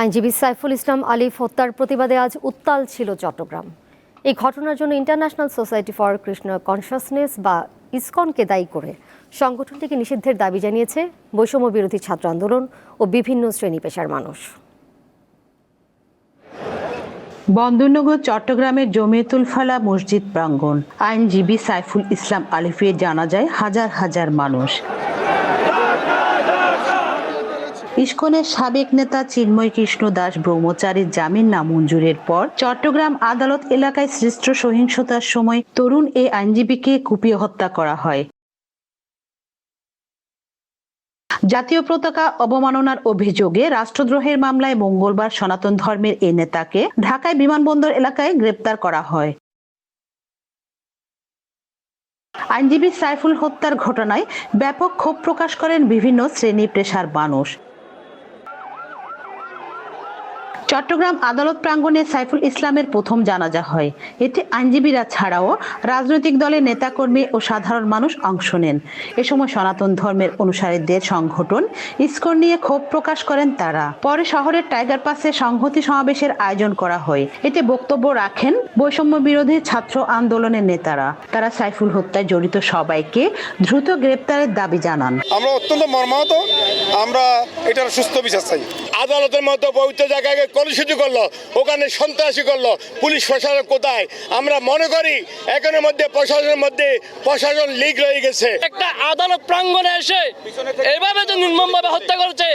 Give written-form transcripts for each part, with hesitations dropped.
আইনজীবী সাইফুল ইসলাম আলিফ হত্যার প্রতিবাদে আজ উত্তাল ছিল চট্টগ্রাম। এই ঘটনার জন্য ইন্টারন্যাশনাল সোসাইটি ফর কৃষ্ণার কনসাসনেস বা ইসকনকে দায়ী করে সংগঠনটিকে নিষিদ্ধের দাবি জানিয়েছে বৈষম্য বিরোধী ছাত্র আন্দোলন ও বিভিন্ন শ্রেণী পেশার মানুষ। বন্দরনগর চট্টগ্রামের জমিয়তুল ফালা মসজিদ প্রাঙ্গণ। আইনজীবী সাইফুল ইসলাম আলিফের জানাজায় হাজার হাজার মানুষ। ইসকনের সাবেক নেতা চিন্ময় কৃষ্ণ দাস ব্রহ্মচারীর জামিন নামঞ্জুরের পর চট্টগ্রাম আদালত এলাকায় সৃষ্ট সহিংসতার সময় তরুণ এই আইনজীবীকে কুপিয়ে হত্যা করা হয়। জাতীয় পতাকা অবমাননার অভিযোগে রাষ্ট্রদ্রোহের মামলায় মঙ্গলবার সনাতন ধর্মের এই নেতাকে ঢাকায় বিমানবন্দর এলাকায় গ্রেপ্তার করা হয়। আইনজীবী সাইফুল হত্যার ঘটনায় ব্যাপক ক্ষোভ প্রকাশ করেন বিভিন্ন শ্রেণী পেশার মানুষ। চট্টগ্রাম আদালত প্রাঙ্গণে সাইফুল ইসলামের প্রথম জানাজা হয়। এতে আইনজীবীরা ছাড়াও রাজনৈতিক দলের নেতাকর্মী ও সাধারণ মানুষ অংশ নেন। এ সময় সনাতন ধর্মের অনুসারীদের সংগঠন ইসকন নিয়ে ক্ষোভ প্রকাশ করেন তারা। পরে শহরের টাইগার পাসে সংহতি সমাবেশের আয়োজন করা হয়। এতে বক্তব্য রাখেন বৈষম্য বিরোধী ছাত্র আন্দোলনের নেতারা। তারা সাইফুল হত্যায় জড়িত সবাইকে দ্রুত গ্রেপ্তারের দাবি জানান। আমরা অত্যন্ত মর্মাহত, আমরা এটার সুস্থ বিচার চাই। আদালতের মতো পবিত্র জায়গাকে কলুষিত করলো, ওখানে সন্ত্রাসী করলো, পুলিশ প্রশাসন কোথায়? আমরা মনে করি এখানের মধ্যে প্রশাসনের মধ্যে প্রশাসন লিগ রয়ে গেছে। একটা আদালত প্রাঙ্গণে এসে এইভাবে যে নির্মমভাবে হত্যা করেছে,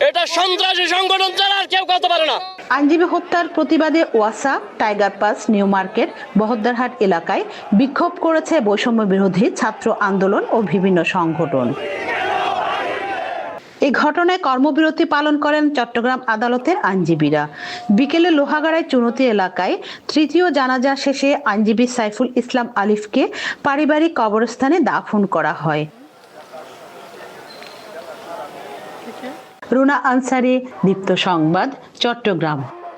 এটা সন্ত্রাসী সংগঠন ছাড়া আর কেউ করতে পারে না। আইনজীবী হত্যার প্রতিবাদে Wasa, Tiger Pass, New Market, Bahaddarhat এলাকায় বিক্ষোভ করেছে বৈষম্য বিরোধী ছাত্র আন্দোলন ও বিভিন্ন সংগঠন। এই ঘটনায় কর্মবিরতি পালন করেন চট্টগ্রাম আদালতের আইনজীবীরা। বিকেলে লোহাগাড়ায় চুনতি এলাকায় তৃতীয় জানাজা শেষে আইনজীবী সাইফুল ইসলাম আলিফকে পারিবারিক কবরস্থানে দাফন করা হয়। রুনা আনসারি, দীপ্ত সংবাদ, চট্টগ্রাম।